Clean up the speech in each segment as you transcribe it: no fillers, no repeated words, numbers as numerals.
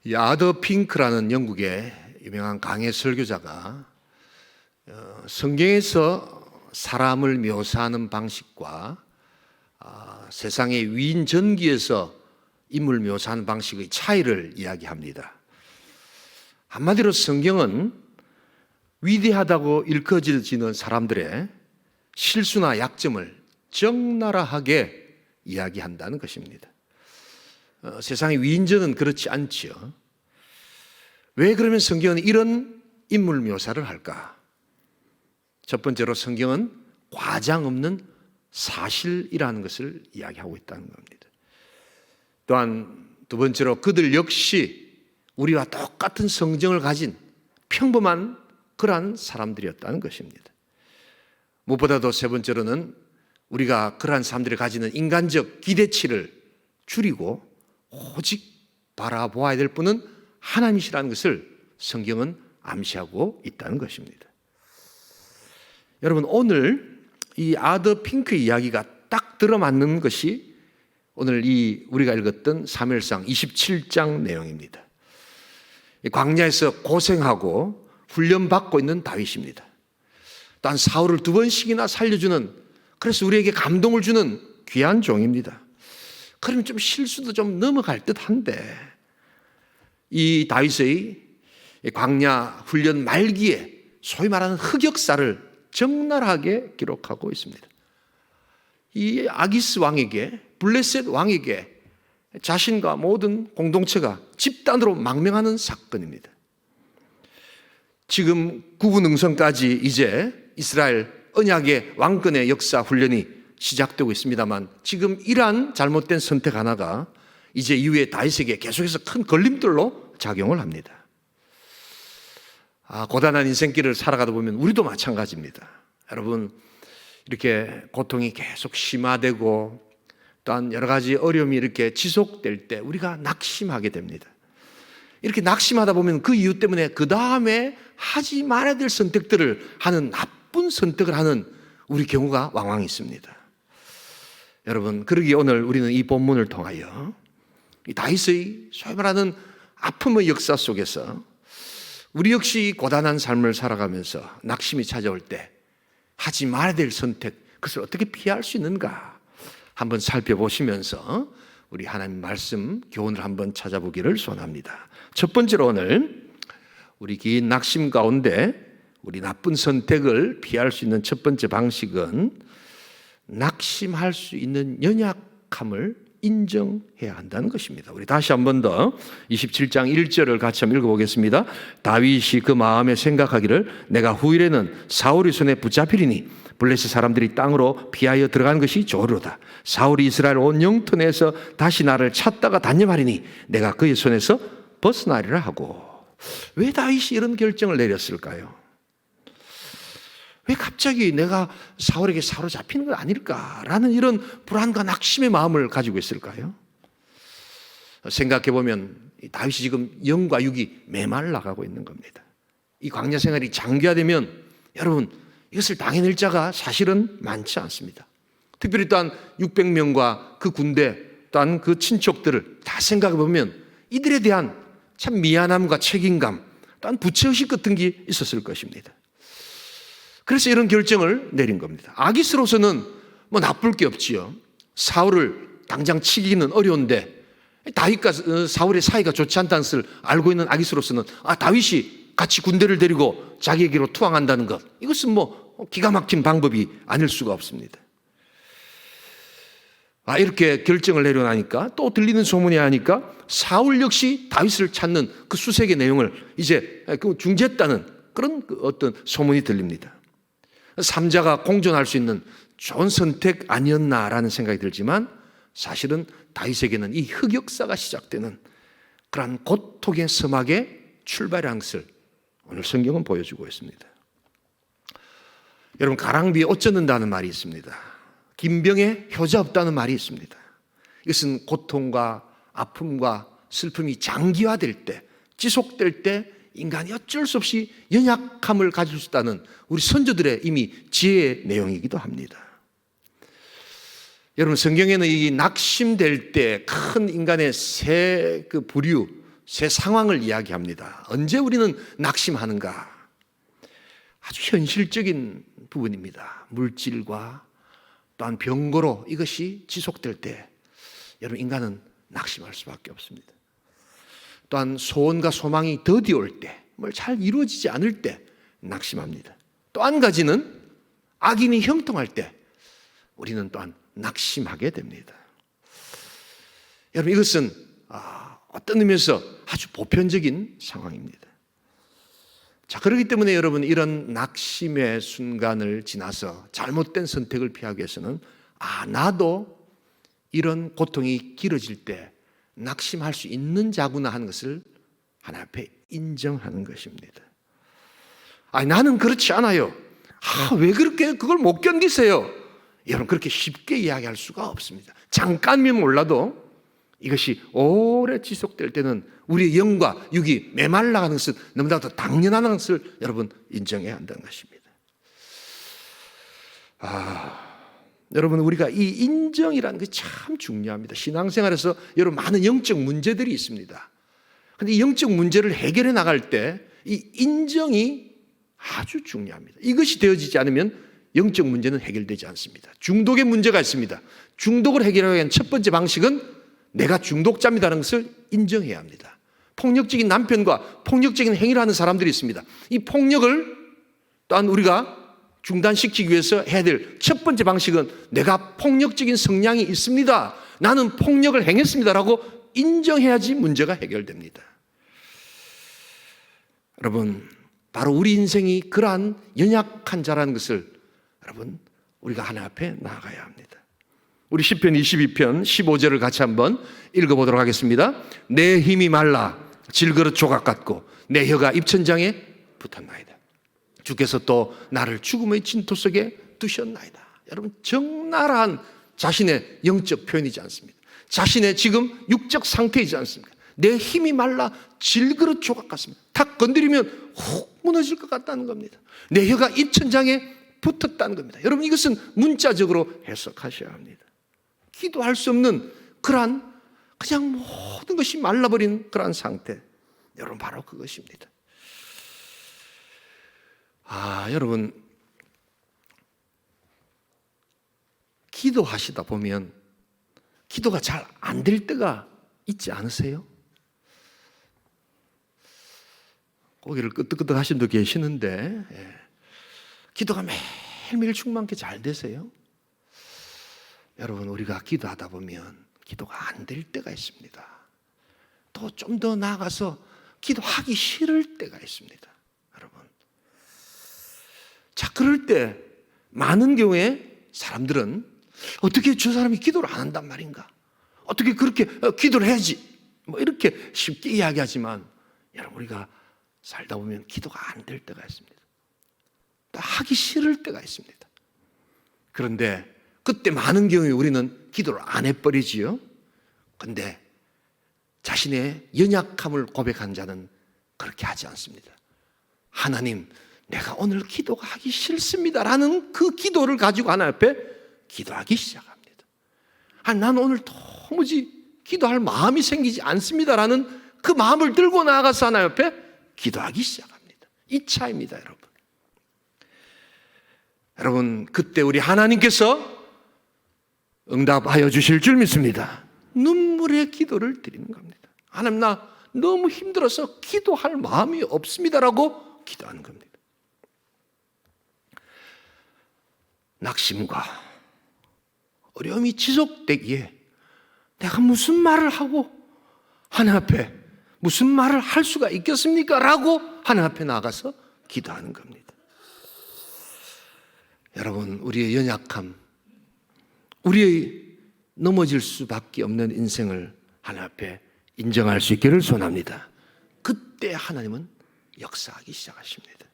이 아더 핑크라는 영국의 유명한 강해 설교자가 성경에서 사람을 묘사하는 방식과 세상의 위인전기에서 인물 묘사하는 방식의 차이를 이야기합니다. 한마디로 성경은 위대하다고 일컬어지는 사람들의 실수나 약점을 적나라하게 이야기한다는 것입니다. 세상의 위인전은 그렇지 않지요. 왜 그러면 성경은 이런 인물 묘사를 할까? 첫 번째로 성경은 과장 없는 사실이라는 것을 이야기하고 있다는 겁니다. 또한 두 번째로 그들 역시 우리와 똑같은 성정을 가진 평범한 그러한 사람들이었다는 것입니다. 무엇보다도 세 번째로는 우리가 그러한 사람들이 가지는 인간적 기대치를 줄이고 오직 바라보아야 될 분은 하나님이시라는 것을 성경은 암시하고 있다는 것입니다. 여러분, 오늘 이 아더 핑크의 이야기가 딱 들어맞는 것이 오늘 우리가 읽었던 사무엘상 27장 내용입니다. 광야에서 고생하고 훈련받고 있는 다윗입니다. 또한 사울을 2번씩이나 살려주는, 그래서 우리에게 감동을 주는 귀한 종입니다. 그러면 좀 실수도 좀 넘어갈 듯한데 이 다윗의 광야 훈련 말기에 소위 말하는 흑역사를 적나라하게 기록하고 있습니다. 이 아기스 왕에게, 블레셋 왕에게 자신과 모든 공동체가 집단으로 망명하는 사건입니다. 지금 구분응성까지 이제 이스라엘 언약의 왕권의 역사 훈련이 시작되고 있습니다만 지금 이러한 잘못된 선택 하나가 이제 이후에 다윗에게 계속해서 큰 걸림돌로 작용을 합니다. 고단한 인생길을 살아가다 보면 우리도 마찬가지입니다. 여러분, 이렇게 고통이 계속 심화되고 또한 여러 가지 어려움이 이렇게 지속될 때 우리가 낙심하게 됩니다. 이렇게 낙심하다 보면 그 이유 때문에 그 다음에 하지 말아야 될 선택들을 하는, 나쁜 선택을 하는 우리 경우가 왕왕 있습니다. 여러분, 그러기에 오늘 우리는 이 본문을 통하여 이 다윗의 소위 말하는 아픔의 역사 속에서 우리 역시 고단한 삶을 살아가면서 낙심이 찾아올 때 하지 말아야 될 선택, 그것을 어떻게 피할 수 있는가 한번 살펴보시면서 우리 하나님 말씀 교훈을 한번 찾아보기를 소원합니다. 첫 번째로 오늘 우리 긴 낙심 가운데 우리 나쁜 선택을 피할 수 있는 첫 번째 방식은 낙심할 수 있는 연약함을 인정해야 한다는 것입니다. 우리 다시 한 번 더 27장 1절을 같이 한번 읽어보겠습니다. 다윗이 그 마음에 생각하기를 내가 후일에는 사울의 손에 붙잡히리니 블레셋 사람들이 땅으로 피하여 들어간 것이 좋으로다. 사울이 이스라엘 온 영토내에서 다시 나를 찾다가 단념하리니 내가 그의 손에서 벗어나리라 하고. 왜 다윗이 이런 결정을 내렸을까요? 왜 갑자기 내가 사울에게 사로잡히는 건 아닐까라는 이런 불안과 낙심의 마음을 가지고 있을까요? 생각해보면 다윗이 지금 영과 육이 메말라가고 있는 겁니다. 이 광야 생활이 장기화되면 여러분, 이것을 당해낼 자가 사실은 많지 않습니다. 특별히 또한 600명과 그 군대 또한 그 친척들을 다 생각해보면 이들에 대한 참 미안함과 책임감 또한 부채의식 같은 게 있었을 것입니다. 그래서 이런 결정을 내린 겁니다. 아기스로서는 뭐 나쁠 게 없지요. 사울을 당장 치기는 어려운데 다윗과 사울의 사이가 좋지 않다는 것을 알고 있는 아기스로서는 다윗이 같이 군대를 데리고 자기에게로 투항한다는 것, 이것은 뭐 기가 막힌 방법이 아닐 수가 없습니다. 이렇게 결정을 내려나니까 또 들리는 소문이 하니까 사울 역시 다윗을 찾는 그 수색의 내용을 이제 중지했다는 그런 어떤 소문이 들립니다. 삼자가 공존할 수 있는 좋은 선택 아니었나라는 생각이 들지만 사실은 다윗에게는 이 흑역사가 시작되는 그러한 고통의 서막의 출발이라는 것을 오늘 성경은 보여주고 있습니다. 여러분, 가랑비에 옷 젖는다는 말이 있습니다. 긴병에 효자 없다는 말이 있습니다. 이것은 고통과 아픔과 슬픔이 장기화될 때, 지속될 때 인간이 어쩔 수 없이 연약함을 가질 수 있다는 우리 선조들의 이미 지혜의 내용이기도 합니다. 여러분, 성경에는 이 낙심될 때 큰 인간의 세 부류, 새 상황을 이야기합니다. 언제 우리는 낙심하는가? 아주 현실적인 부분입니다. 물질과 또한 병고로 이것이 지속될 때 여러분 인간은 낙심할 수밖에 없습니다. 또한 소원과 소망이 더디 올 때, 뭘 잘 이루어지지 않을 때 낙심합니다. 또 한 가지는 악인이 형통할 때 우리는 또한 낙심하게 됩니다. 여러분 이것은 어떤 의미에서 아주 보편적인 상황입니다. 자, 그렇기 때문에 여러분 이런 낙심의 순간을 지나서 잘못된 선택을 피하기 위해서는 나도 이런 고통이 길어질 때 낙심할 수 있는 자구나 하는 것을 하나님 앞에 인정하는 것입니다. 나는 그렇지 않아요. 왜 그렇게 그걸 못 견디세요? 여러분 그렇게 쉽게 이야기할 수가 없습니다. 잠깐이면 몰라도 이것이 오래 지속될 때는 우리의 영과 육이 메말라가는 것은 너무나도 당연한 것을 여러분 인정해야 한다는 것입니다. 여러분 우리가 이 인정이라는 게 참 중요합니다. 신앙생활에서 여러분 많은 영적 문제들이 있습니다. 그런데 이 영적 문제를 해결해 나갈 때 이 인정이 아주 중요합니다. 이것이 되어지지 않으면 영적 문제는 해결되지 않습니다. 중독의 문제가 있습니다. 중독을 해결하기 위한 첫 번째 방식은 내가 중독자입니다라는 것을 인정해야 합니다. 폭력적인 남편과 폭력적인 행위를 하는 사람들이 있습니다. 이 폭력을 또한 우리가 중단시키기 위해서 해야 될 첫 번째 방식은 내가 폭력적인 성향이 있습니다. 나는 폭력을 행했습니다라고 인정해야지 문제가 해결됩니다. 여러분 바로 우리 인생이 그러한 연약한 자라는 것을 여러분 우리가 하나님 앞에 나아가야 합니다. 우리 시편 22편 15절을 같이 한번 읽어보도록 하겠습니다. 내 힘이 말라 질그릇 조각 같고 내 혀가 입천장에 붙었나이다. 주께서 또 나를 죽음의 진토 속에 두셨나이다. 여러분 적나라한 자신의 영적 표현이지 않습니까? 자신의 지금 육적 상태이지 않습니까? 내 힘이 말라 질그릇 조각 같습니다. 탁 건드리면 훅 무너질 것 같다는 겁니다. 내 혀가 입천장에 붙었다는 겁니다. 여러분 이것은 문자적으로 해석하셔야 합니다. 기도할 수 없는 그러한 그냥 모든 것이 말라버린 그러한 상태, 여러분 바로 그것입니다. 여러분 기도하시다 보면 기도가 잘 안 될 때가 있지 않으세요? 고개를 끄덕끄덕 하신 분도 계시는데 기도가 매일매일 충만케 잘 되세요? 여러분 우리가 기도하다 보면 기도가 안 될 때가 있습니다. 또 좀 더 나아가서 기도하기 싫을 때가 있습니다. 여러분 자, 그럴 때 많은 경우에 사람들은 어떻게 저 사람이 기도를 안 한단 말인가? 어떻게 그렇게 기도를 해야지? 이렇게 쉽게 이야기하지만 여러분 우리가 살다 보면 기도가 안 될 때가 있습니다. 또 하기 싫을 때가 있습니다. 그런데 그때 많은 경우에 우리는 기도를 안 해버리지요. 그런데 자신의 연약함을 고백한 자는 그렇게 하지 않습니다. 하나님, 내가 오늘 기도가 하기 싫습니다라는 그 기도를 가지고 하나님 앞에 기도하기 시작합니다. 난 오늘 도무지 기도할 마음이 생기지 않습니다라는 그 마음을 들고 나아가서 하나님 앞에 기도하기 시작합니다. 이 차이입니다, 여러분. 여러분, 그때 우리 하나님께서 응답하여 주실 줄 믿습니다. 눈물의 기도를 드리는 겁니다. 하나님, 나 너무 힘들어서 기도할 마음이 없습니다라고 기도하는 겁니다. 낙심과 어려움이 지속되기에 내가 무슨 말을 하고 하나님 앞에 무슨 말을 할 수가 있겠습니까? 라고 하나님 앞에 나가서 기도하는 겁니다. 여러분, 우리의 연약함, 우리의 넘어질 수밖에 없는 인생을 하나님 앞에 인정할 수 있기를 소원합니다. 그때 하나님은 역사하기 시작하십니다.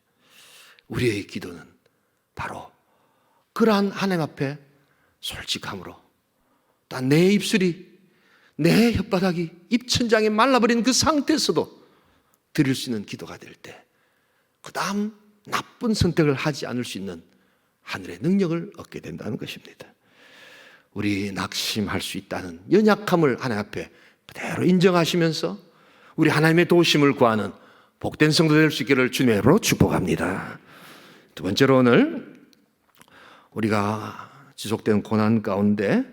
우리의 기도는 바로 그러한 하나님 앞에 솔직함으로 또 내 입술이 내 혓바닥이 입천장에 말라버린 그 상태에서도 드릴 수 있는 기도가 될 때 그 다음 나쁜 선택을 하지 않을 수 있는 하늘의 능력을 얻게 된다는 것입니다. 우리 낙심할 수 있다는 연약함을 하나님 앞에 그대로 인정하시면서 우리 하나님의 도우심을 구하는 복된 성도 될 수 있기를 주님의 이름으로 축복합니다. 두 번째로 오늘 우리가 지속된 고난 가운데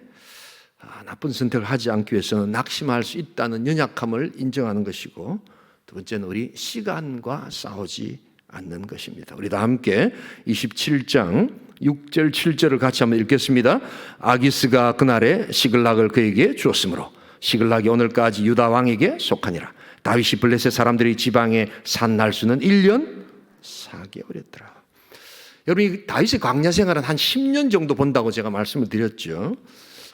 나쁜 선택을 하지 않기 위해서는 낙심할 수 있다는 연약함을 인정하는 것이고, 두 번째는 우리 시간과 싸우지 않는 것입니다. 우리 다 함께 27장 6절 7절을 같이 한번 읽겠습니다. 아기스가 그날에 시글락을 그에게 주었으므로 시글락이 오늘까지 유다 왕에게 속하니라. 다윗이 블레셋 사람들이 지방에 산 날수는 1년 4개월이었더라. 여러분, 이 다윗의 광야 생활은 한 10년 정도 본다고 제가 말씀을 드렸죠.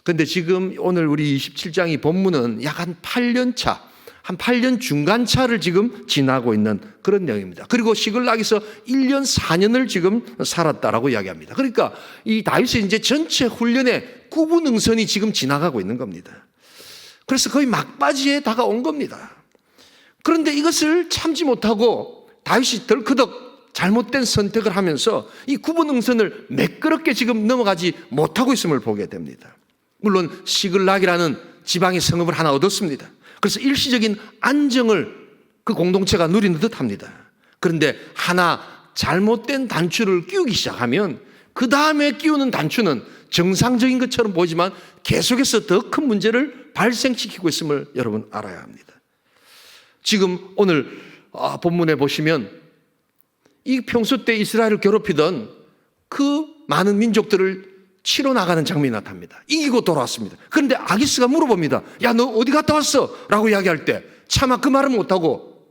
그런데 지금 오늘 우리 27장이 본문은 약 한 8년 차, 한 8년 중간 차를 지금 지나고 있는 그런 내용입니다. 그리고 시글락에서 1년 4년을 지금 살았다라고 이야기합니다. 그러니까 이 다윗의 이제 전체 훈련의 구분응선이 지금 지나가고 있는 겁니다. 그래서 거의 막바지에 다가온 겁니다. 그런데 이것을 참지 못하고 다윗이 덜커덕 잘못된 선택을 하면서 이 구분응선을 매끄럽게 지금 넘어가지 못하고 있음을 보게 됩니다. 물론 시글락이라는 지방의 성읍을 하나 얻었습니다. 그래서 일시적인 안정을 그 공동체가 누리는 듯 합니다. 그런데 하나 잘못된 단추를 끼우기 시작하면 그 다음에 끼우는 단추는 정상적인 것처럼 보이지만 계속해서 더 큰 문제를 발생시키고 있음을 여러분 알아야 합니다. 지금 오늘 본문에 보시면 이 평소 때 이스라엘을 괴롭히던 그 많은 민족들을 치러 나가는 장면이 나타납니다. 이기고 돌아왔습니다. 그런데 아기스가 물어봅니다. 야, 너 어디 갔다 왔어? 라고 이야기할 때 차마 그 말을 못하고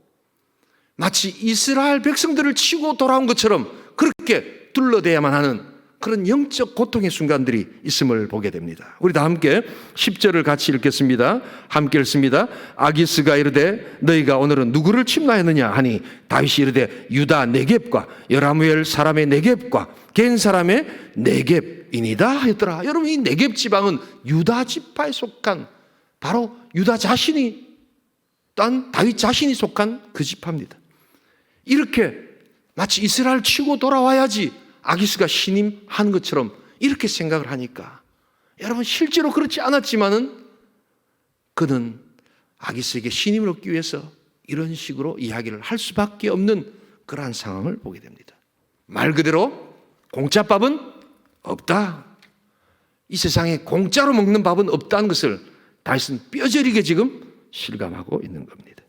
마치 이스라엘 백성들을 치고 돌아온 것처럼 그렇게 둘러대야만 하는 그런 영적 고통의 순간들이 있음을 보게 됩니다. 우리 다 함께 10절을 같이 읽겠습니다. 함께 읽습니다. 아기스가 이르되 너희가 오늘은 누구를 침노하였느냐 하니 다윗이 이르되 유다 네겝과 여라무엘 사람의 네겝과 겐 사람의 네겝이니이다 하였더라. 여러분, 이 네겝 지방은 유다 지파에 속한 바로 유다 자신이 또한 다윗 자신이 속한 그 지파입니다. 이렇게 마치 이스라엘 치고 돌아와야지 아기스가 신임한 것처럼 이렇게 생각을 하니까 여러분, 실제로 그렇지 않았지만은 그는 아기스에게 신임을 얻기 위해서 이런 식으로 이야기를 할 수밖에 없는 그러한 상황을 보게 됩니다. 말 그대로 공짜밥은 없다. 이 세상에 공짜로 먹는 밥은 없다는 것을 다윗은 뼈저리게 지금 실감하고 있는 겁니다.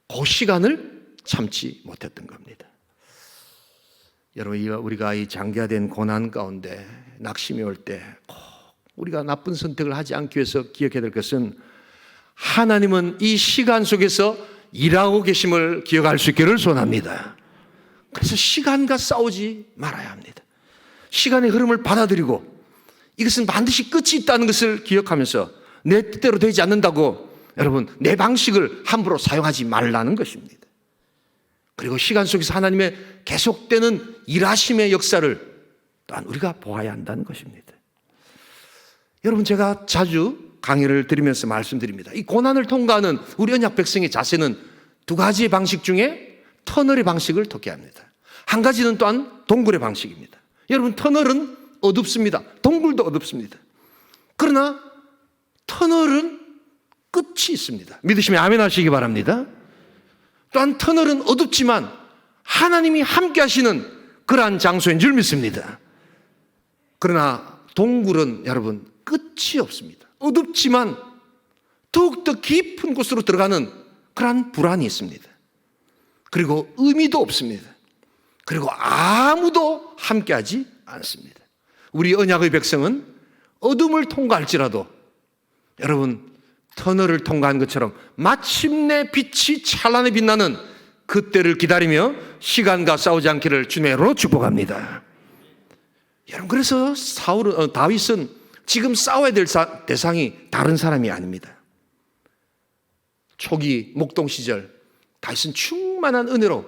그 시간을 참지 못했던 겁니다. 여러분, 우리가 이 장기화된 고난 가운데 낙심이 올 때 꼭 우리가 나쁜 선택을 하지 않기 위해서 기억해야 될 것은 하나님은 이 시간 속에서 일하고 계심을 기억할 수 있기를 소원합니다. 그래서 시간과 싸우지 말아야 합니다. 시간의 흐름을 받아들이고 이것은 반드시 끝이 있다는 것을 기억하면서 내 뜻대로 되지 않는다고 여러분, 내 방식을 함부로 사용하지 말라는 것입니다. 그리고 시간 속에서 하나님의 계속되는 일하심의 역사를 또한 우리가 보아야 한다는 것입니다. 여러분, 제가 자주 강의를 드리면서 말씀드립니다. 이 고난을 통과하는 우리 언약 백성의 자세는 두 가지의 방식 중에 터널의 방식을 택해야 합니다. 한 가지는 또한 동굴의 방식입니다. 여러분, 터널은 어둡습니다. 동굴도 어둡습니다. 그러나 터널은 끝이 있습니다. 믿으시면 아멘 하시기 바랍니다. 또한 터널은 어둡지만 하나님이 함께 하시는 그러한 장소인 줄 믿습니다. 그러나 동굴은 여러분 끝이 없습니다. 어둡지만 더욱더 깊은 곳으로 들어가는 그러한 불안이 있습니다. 그리고 의미도 없습니다. 그리고 아무도 함께하지 않습니다. 우리 언약의 백성은 어둠을 통과할지라도 여러분, 터널을 통과한 것처럼 마침내 빛이 찬란히 빛나는 그때를 기다리며 시간과 싸우지 않기를 주님의 이름으로 축복합니다. 여러분, 그래서 다윗은 지금 싸워야 될 대상이 다른 사람이 아닙니다. 초기 목동 시절 다윗은 충만한 은혜로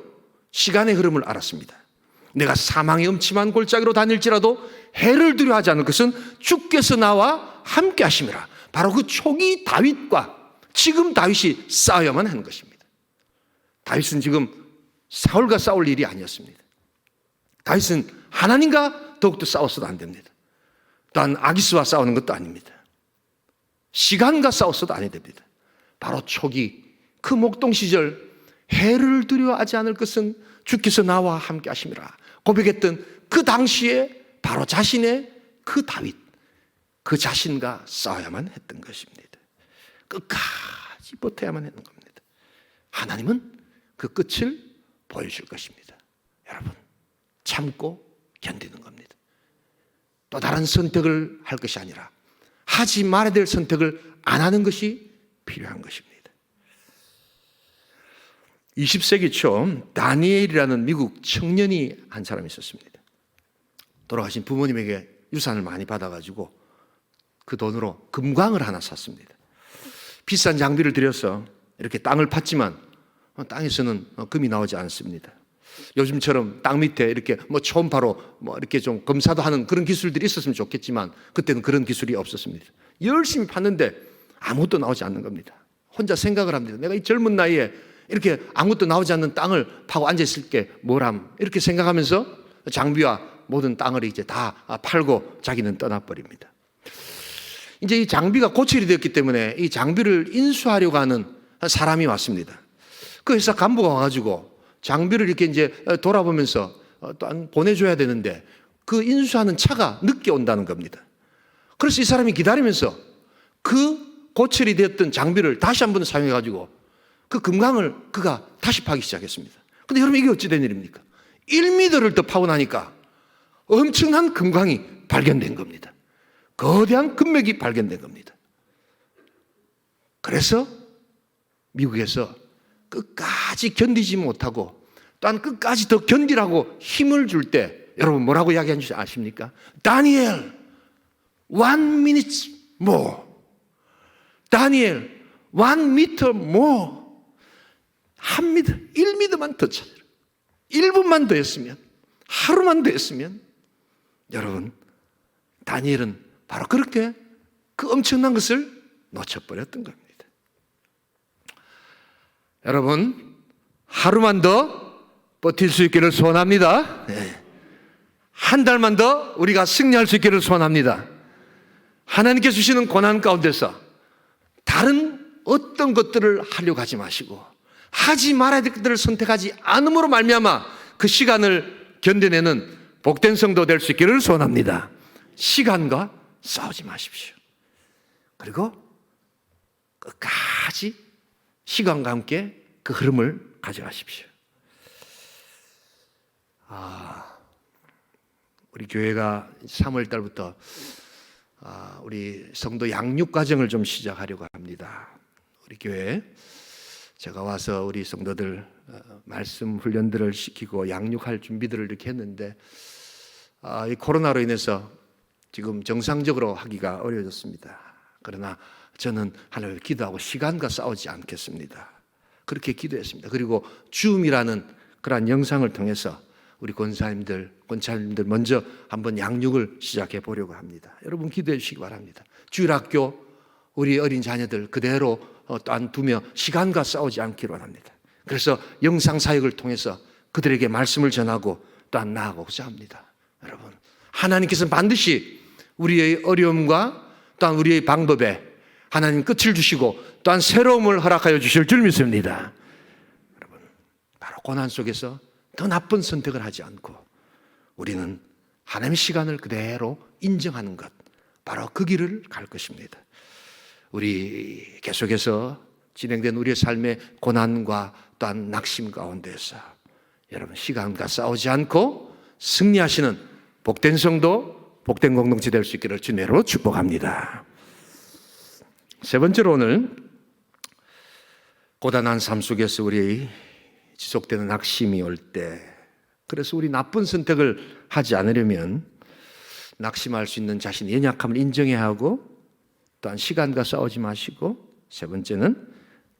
시간의 흐름을 알았습니다. 내가 사망의 음침한 골짜기로 다닐지라도 해를 두려워하지 않을 것은 주께서 나와 함께 하심이라. 바로 그 초기 다윗과 지금 다윗이 싸워야만 하는 것입니다. 다윗은 지금 사울과 싸울 일이 아니었습니다. 다윗은 하나님과 더욱더 싸웠어도 안 됩니다. 또한 아기스와 싸우는 것도 아닙니다. 시간과 싸웠어도 안 됩니다. 바로 초기 그 목동 시절 해를 두려워하지 않을 것은 주께서 나와 함께 하심이라 고백했던 그 당시에 바로 자신의 그 다윗, 그 자신과 싸워야만 했던 것입니다. 끝까지 버텨야만 했는 겁니다. 하나님은 그 끝을 보여줄 것입니다. 여러분, 참고 견디는 겁니다. 또 다른 선택을 할 것이 아니라 하지 말아야 될 선택을 안 하는 것이 필요한 것입니다. 20세기 초 다니엘이라는 미국 청년이 한 사람이 있었습니다. 돌아가신 부모님에게 유산을 많이 받아가지고 그 돈으로 금광을 하나 샀습니다. 비싼 장비를 들여서 이렇게 땅을 팠지만 땅에서는 금이 나오지 않습니다. 요즘처럼 땅 밑에 이렇게 초음파로 이렇게 좀 검사도 하는 그런 기술들이 있었으면 좋겠지만 그때는 그런 기술이 없었습니다. 열심히 팠는데 아무것도 나오지 않는 겁니다. 혼자 생각을 합니다. 내가 이 젊은 나이에 이렇게 아무것도 나오지 않는 땅을 파고 앉아있을 게 뭐람 이렇게 생각하면서 장비와 모든 땅을 이제 다 팔고 자기는 떠나버립니다. 이제 이 장비가 고철이 되었기 때문에 이 장비를 인수하려고 하는 사람이 왔습니다. 그 회사 간부가 와가지고 장비를 이렇게 이제 돌아보면서 또 보내줘야 되는데 그 인수하는 차가 늦게 온다는 겁니다. 그래서 이 사람이 기다리면서 그 고철이 되었던 장비를 다시 한번 사용해가지고 그 금강을 그가 다시 파기 시작했습니다. 근데 여러분 이게 어찌 된 일입니까? 1m를 더 파고 나니까 엄청난 금광이 발견된 겁니다. 거대한 금맥이 발견된 겁니다. 그래서 미국에서 끝까지 견디지 못하고 또한 끝까지 더 견디라고 힘을 줄 때 여러분 뭐라고 이야기하는지 아십니까? 다니엘 1 minute more, 다니엘 1 meter more, 1m, 1m만 더 찾아라. 1분만 더 했으면, 하루만 더 했으면 여러분 다니엘은 바로 그렇게 그 엄청난 것을 놓쳐버렸던 겁니다. 여러분 하루만 더 버틸 수 있기를 소원합니다. 네. 한 달만 더 우리가 승리할 수 있기를 소원합니다. 하나님께서 주시는 고난 가운데서 다른 어떤 것들을 하려고 하지 마시고 하지 말아야 될 것들을 선택하지 않음으로 말미암아 그 시간을 견뎌내는 복된 성도 될 수 있기를 소원합니다. 시간과 싸우지 마십시오. 그리고 끝까지 시간과 함께 그 흐름을 가져가십시오. 우리 교회가 3월 달부터 우리 성도 양육 과정을 좀 시작하려고 합니다. 우리 교회 제가 와서 우리 성도들 말씀 훈련들을 시키고 양육할 준비들을 이렇게 했는데 이 코로나로 인해서 지금 정상적으로 하기가 어려워졌습니다. 그러나 저는 하나님을 기도하고 시간과 싸우지 않겠습니다. 그렇게 기도했습니다. 그리고 줌이라는 그러한 영상을 통해서 우리 권사님들 먼저 한번 양육을 시작해 보려고 합니다. 여러분 기도해 주시기 바랍니다. 주일학교 우리 어린 자녀들 그대로 또한 두며 시간과 싸우지 않기로 합니다. 그래서 영상 사역을 통해서 그들에게 말씀을 전하고 또한 나아가고자 합니다. 여러분 하나님께서는 반드시 우리의 어려움과 또한 우리의 방법에 하나님 끝을 주시고 또한 새로움을 허락하여 주실 줄 믿습니다. 여러분 바로 고난 속에서 더 나쁜 선택을 하지 않고 우리는 하나님의 시간을 그대로 인정하는 것 바로 그 길을 갈 것입니다. 우리 계속해서 진행된 우리의 삶의 고난과 또한 낙심 가운데서 여러분 시간과 싸우지 않고 승리하시는 복된 성도, 복된 공동체 될 수 있기를 주님으로 축복합니다. 세 번째로 오늘 고단한 삶 속에서 우리 지속되는 낙심이 올 때 그래서 우리 나쁜 선택을 하지 않으려면 낙심할 수 있는 자신의 연약함을 인정해야 하고 또한 시간과 싸우지 마시고 세 번째는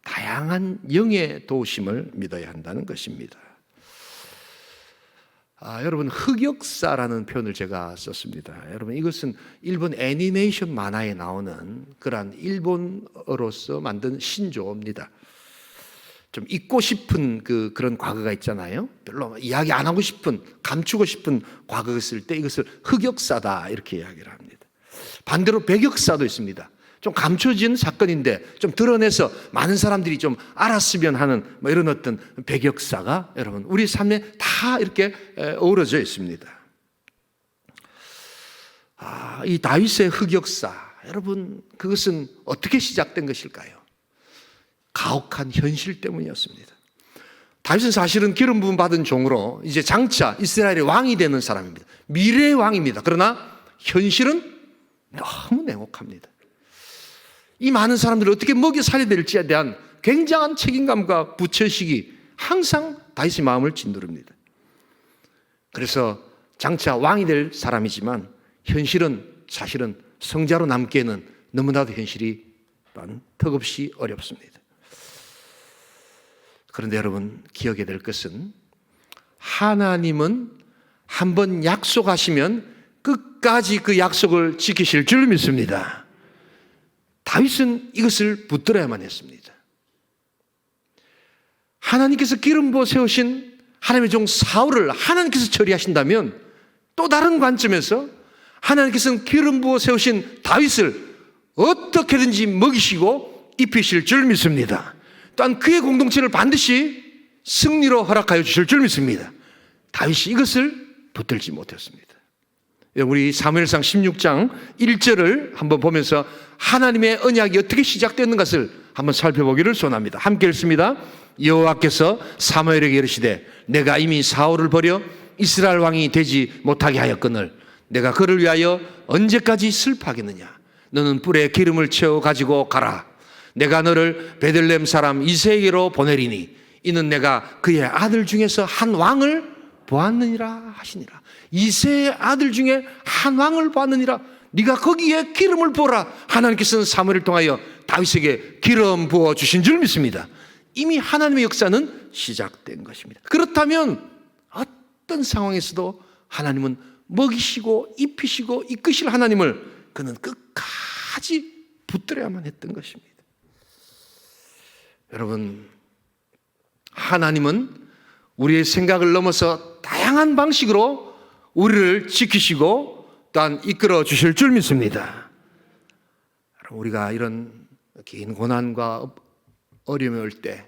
다양한 영의 도우심을 믿어야 한다는 것입니다. 여러분 흑역사라는 표현을 제가 썼습니다. 여러분 이것은 일본 애니메이션 만화에 나오는 그러한 일본어로서 만든 신조어입니다. 좀 잊고 싶은 그런 과거가 있잖아요. 별로 이야기 안 하고 싶은, 감추고 싶은 과거가 있을 때 이것을 흑역사다 이렇게 이야기를 합니다. 반대로 백역사도 있습니다. 좀 감춰진 사건인데 좀 드러내서 많은 사람들이 좀 알았으면 하는 뭐 이런 어떤 배격사가 여러분 우리 삶에 다 이렇게 어우러져 있습니다. 이 다윗의 흑역사, 여러분 그것은 어떻게 시작된 것일까요? 가혹한 현실 때문이었습니다. 다윗은 사실은 기름 부음 받은 종으로 이제 장차 이스라엘의 왕이 되는 사람입니다. 미래의 왕입니다. 그러나 현실은 너무 냉혹합니다. 이 많은 사람들을 어떻게 먹여 살려야 될지에 대한 굉장한 책임감과 부채식이 항상 다윗의 마음을 짓누릅니다. 그래서 장차 왕이 될 사람이지만 현실은 사실은 성자로 남기에는 너무나도 현실이 턱없이 어렵습니다. 그런데 여러분 기억해야 될 것은 하나님은 한번 약속하시면 끝까지 그 약속을 지키실 줄 믿습니다. 다윗은 이것을 붙들어야만 했습니다. 하나님께서 기름 부어 세우신 하나님의 종 사울을 하나님께서 처리하신다면 또 다른 관점에서 하나님께서는 기름 부어 세우신 다윗을 어떻게든지 먹이시고 입히실 줄 믿습니다. 또한 그의 공동체를 반드시 승리로 허락하여 주실 줄 믿습니다. 다윗이 이것을 붙들지 못했습니다. 우리 사무엘상 16장 1절을 한번 보면서 하나님의 언약이 어떻게 시작됐는 것을 한번 살펴보기를 소원합니다. 함께 읽습니다. 여호와께서 사무엘에게 이르시되 내가 이미 사울을 버려 이스라엘 왕이 되지 못하게 하였거늘 내가 그를 위하여 언제까지 슬퍼하겠느냐. 너는 뿔에 기름을 채워 가지고 가라. 내가 너를 베들레헴 사람 이새에게로 보내리니 이는 내가 그의 아들 중에서 한 왕을 보았느니라 하시니라. 이새의 아들 중에 한 왕을 보았느니라. 네가 거기에 기름을 부어라. 하나님께서는 사무엘을 통하여 다윗에게 기름 부어 주신 줄 믿습니다. 이미 하나님의 역사는 시작된 것입니다. 그렇다면 어떤 상황에서도 하나님은 먹이시고 입히시고 이끄실 하나님을 그는 끝까지 붙들어야만 했던 것입니다. 여러분, 하나님은 우리의 생각을 넘어서 다양한 방식으로 우리를 지키시고 또한 이끌어 주실 줄 믿습니다. 우리가 이런 긴 고난과 어려움이 올 때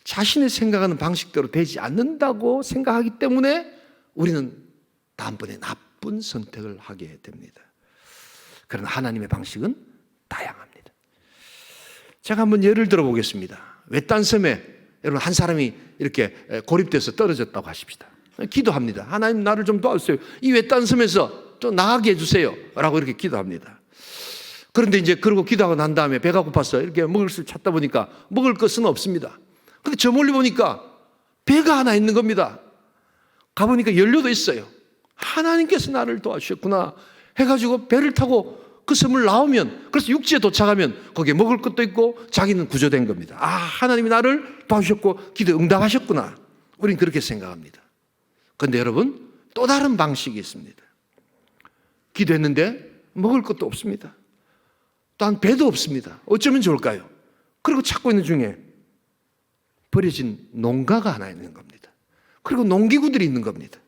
자신의 생각하는 방식대로 되지 않는다고 생각하기 때문에 우리는 다음번에 나쁜 선택을 하게 됩니다. 그러나 하나님의 방식은 다양합니다. 제가 한번 예를 들어 보겠습니다. 외딴 섬에 여러분 한 사람이 이렇게 고립돼서 떨어졌다고 하십시다. 기도합니다. 하나님 나를 좀 도와주세요. 이 외딴 섬에서 좀 나가게 해주세요 라고 이렇게 기도합니다. 그런데 이제 그러고 기도하고 난 다음에 배가 고파서 이렇게 먹을 것을 찾다 보니까 먹을 것은 없습니다. 근데 저 멀리 보니까 배가 하나 있는 겁니다. 가보니까 연료도 있어요. 하나님께서 나를 도와주셨구나 해가지고 배를 타고 그 섬을 나오면, 그래서 육지에 도착하면 거기에 먹을 것도 있고 자기는 구조된 겁니다. 아, 하나님이 나를 도와주셨고 기도 응답하셨구나. 우린 그렇게 생각합니다. 그런데 여러분 또 다른 방식이 있습니다. 기도했는데 먹을 것도 없습니다. 또한 배도 없습니다. 어쩌면 좋을까요? 그리고 찾고 있는 중에 버려진 농가가 하나 있는 겁니다. 그리고 농기구들이 있는 겁니다.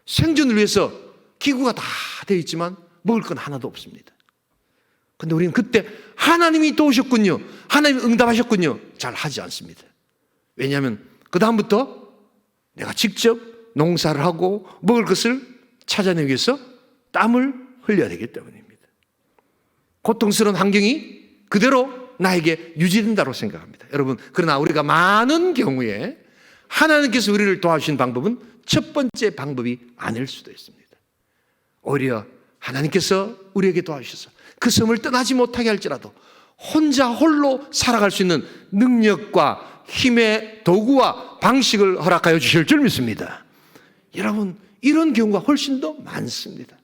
생존을 위해서 기구가 다 되어 있지만 먹을 건 하나도 없습니다. 그런데 우리는 그때 하나님이 도우셨군요, 하나님이 응답하셨군요 잘 하지 않습니다. 왜냐하면 그 다음부터 내가 직접 농사를 하고 먹을 것을 찾아내기 위해서 땀을 흘려야 되기 때문입니다. 고통스러운 환경이 그대로 나에게 유지된다고 생각합니다. 여러분, 그러나 우리가 많은 경우에 하나님께서 우리를 도와주신 방법은 첫 번째 방법이 아닐 수도 있습니다. 오히려 하나님께서 우리에게 도와주셔서 그 섬을 떠나지 못하게 할지라도 혼자 홀로 살아갈 수 있는 능력과 힘의 도구와 방식을 허락하여 주실 줄 믿습니다. 여러분, 이런 경우가 훨씬 더 많습니다.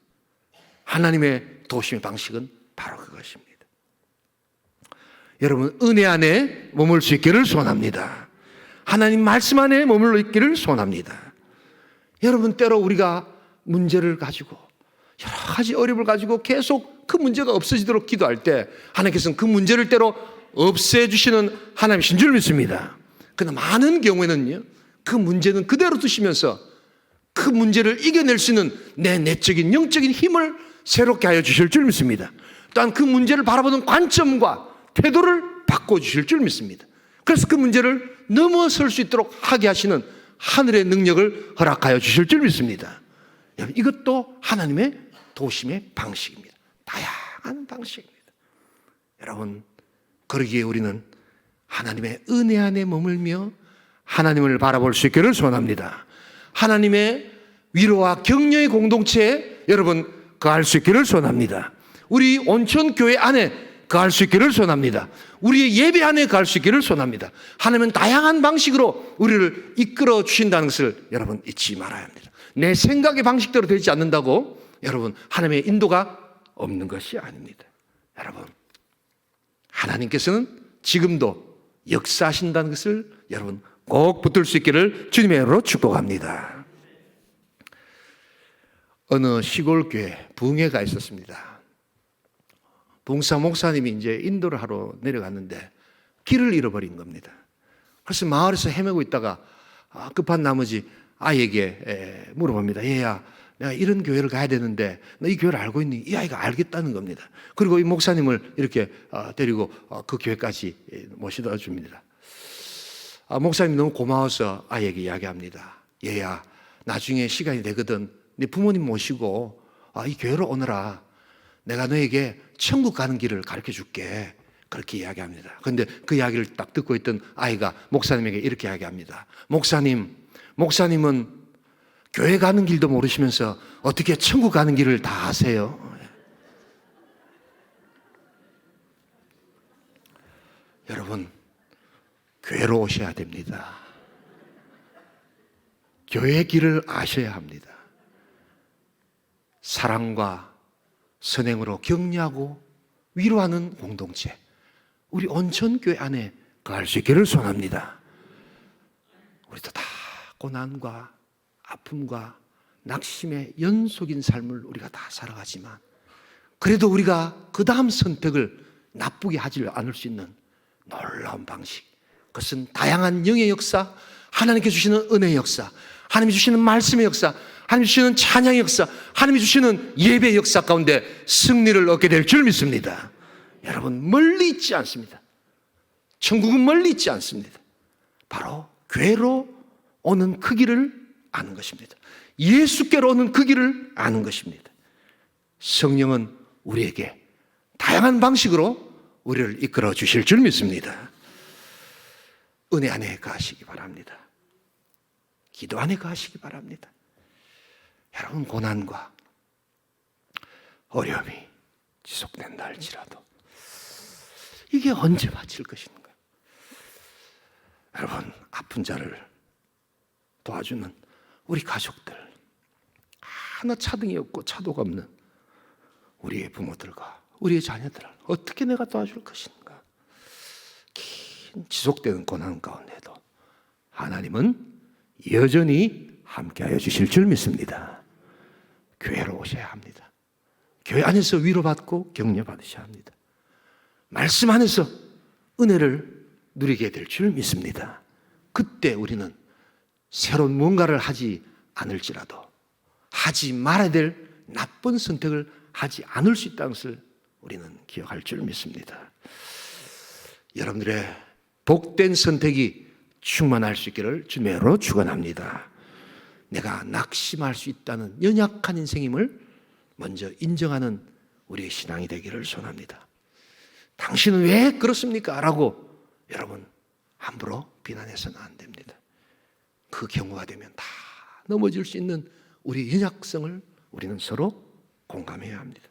하나님의 도우심의 방식은 바로 그것입니다. 여러분, 은혜 안에 머물 수 있기를 소원합니다. 하나님 말씀 안에 머물러 있기를 소원합니다. 여러분, 때로 우리가 문제를 가지고 여러 가지 어려움을 가지고 계속 그 문제가 없어지도록 기도할 때 하나님께서는 그 문제를 때로 없애주시는 하나님이신 줄 믿습니다. 그러나 많은 경우에는요, 그 문제는 그대로 두시면서 그 문제를 이겨낼 수 있는 내 내적인 영적인 힘을 새롭게 하여 주실 줄 믿습니다. 또한 그 문제를 바라보는 관점과 태도를 바꿔주실 줄 믿습니다. 그래서 그 문제를 넘어설 수 있도록 하게 하시는 하늘의 능력을 허락하여 주실 줄 믿습니다. 이것도 하나님의 도심의 방식입니다. 다양한 방식입니다. 여러분, 그러기에 우리는 하나님의 은혜 안에 머물며 하나님을 바라볼 수 있기를 소원합니다. 하나님의 위로와 격려의 공동체에 여러분 거할 수 있기를 소원합니다. 우리 온천교회 안에 거할 수 있기를 소원합니다. 우리의 예배 안에 거할 수 있기를 소원합니다. 하나님은 다양한 방식으로 우리를 이끌어 주신다는 것을 여러분 잊지 말아야 합니다. 내 생각의 방식대로 되지 않는다고 여러분 하나님의 인도가 없는 것이 아닙니다. 여러분, 하나님께서는 지금도 역사하신다는 것을 여러분 꼭 붙들 수 있기를 주님의 이름으로 축복합니다. 어느 시골 교회 부흥회가 있었습니다. 봉사 목사님이 이제 인도를 하러 내려갔는데 길을 잃어버린 겁니다. 그래서 마을에서 헤매고 있다가 급한 나머지 아이에게 물어봅니다. 얘야, 내가 이런 교회를 가야 되는데 너 이 교회를 알고 있니? 이 아이가 알겠다는 겁니다. 그리고 이 목사님을 이렇게 데리고 그 교회까지 모셔다 줍니다. 목사님 너무 고마워서 아이에게 이야기합니다. 얘야, 나중에 시간이 되거든 네 부모님 모시고 이 교회로 오너라. 내가 너에게 천국 가는 길을 가르쳐 줄게. 그렇게 이야기합니다. 그런데 그 이야기를 딱 듣고 있던 아이가 목사님에게 이렇게 이야기합니다. 목사님은 교회 가는 길도 모르시면서 어떻게 천국 가는 길을 다 아세요? 여러분, 교회로 오셔야 됩니다. 교회의 길을 아셔야 합니다. 사랑과 선행으로 격려하고 위로하는 공동체, 우리 온천교회 안에 거할 수 있기를 소원합니다. 우리도 다 고난과 아픔과 낙심의 연속인 삶을 우리가 다 살아가지만 그래도 우리가 그 다음 선택을 나쁘게 하지 않을 수 있는 놀라운 방식, 그것은 다양한 영의 역사, 하나님께 주시는 은혜의 역사, 하나님이 주시는 말씀의 역사, 하나님이 주시는 찬양의 역사, 하나님이 주시는 예배의 역사 가운데 승리를 얻게 될 줄 믿습니다. 여러분, 멀리 있지 않습니다. 천국은 멀리 있지 않습니다. 바로 교회로 오는 그 길을 아는 것입니다. 예수께로 오는 그 길을 아는 것입니다. 성령은 우리에게 다양한 방식으로 우리를 이끌어 주실 줄 믿습니다. 은혜 안에 가시기 바랍니다. 기도 안에 가시기 바랍니다. 여러분, 고난과 어려움이 지속된다 할지라도 이게 언제 마칠 것인가? 여러분, 아픈 자를 도와주는 우리 가족들, 하나 차등이 없고 차도가 없는 우리의 부모들과 우리의 자녀들을 어떻게 내가 도와줄 것인가? 긴 지속되는 고난 가운데도 하나님은 여전히 함께하여 주실 줄 믿습니다. 교회로 오셔야 합니다. 교회 안에서 위로받고 격려받으셔야 합니다. 말씀 안에서 은혜를 누리게 될 줄 믿습니다. 그때 우리는 새로운 무언가를 하지 않을지라도 하지 말아야 될 나쁜 선택을 하지 않을 수 있다는 것을 우리는 기억할 줄 믿습니다. 여러분들의 복된 선택이 충만할 수 있기를 주님의 이름으로 축원합니다. 내가 낙심할 수 있다는 연약한 인생임을 먼저 인정하는 우리의 신앙이 되기를 소원합니다. 당신은 왜 그렇습니까? 라고 여러분 함부로 비난해서는 안 됩니다. 그 경우가 되면 다 넘어질 수 있는 우리의 연약성을 우리는 서로 공감해야 합니다.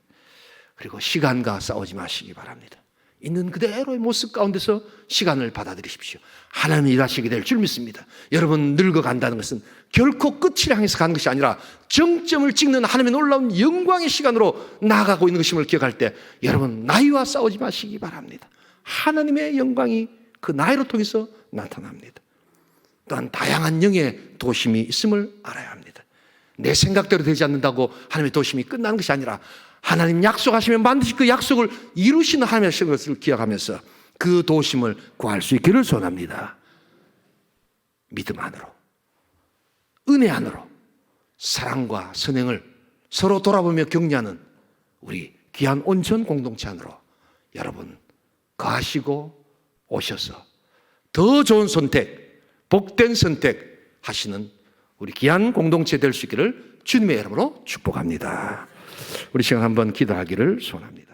그리고 시간과 싸우지 마시기 바랍니다. 있는 그대로의 모습 가운데서 시간을 받아들이십시오. 하나님이 일하시게 될 줄 믿습니다. 여러분, 늙어간다는 것은 결코 끝을 향해서 가는 것이 아니라 정점을 찍는 하나님의 놀라운 영광의 시간으로 나아가고 있는 것임을 기억할 때 여러분, 나이와 싸우지 마시기 바랍니다. 하나님의 영광이 그 나이로 통해서 나타납니다. 또한 다양한 영의 도심이 있음을 알아야 합니다. 내 생각대로 되지 않는다고 하나님의 도심이 끝나는 것이 아니라 하나님 약속하시면 반드시 그 약속을 이루시는 하나님의 것을 기억하면서 그 도심을 구할 수 있기를 소원합니다. 믿음 안으로, 은혜 안으로 사랑과 선행을 서로 돌아보며 격려하는 우리 귀한 온천 공동체 안으로 여러분 거하시고 오셔서 더 좋은 선택, 복된 선택 하시는 우리 귀한 공동체 될 수 있기를 주님의 이름으로 축복합니다. 우리 시간 한번 기도하기를 소원합니다.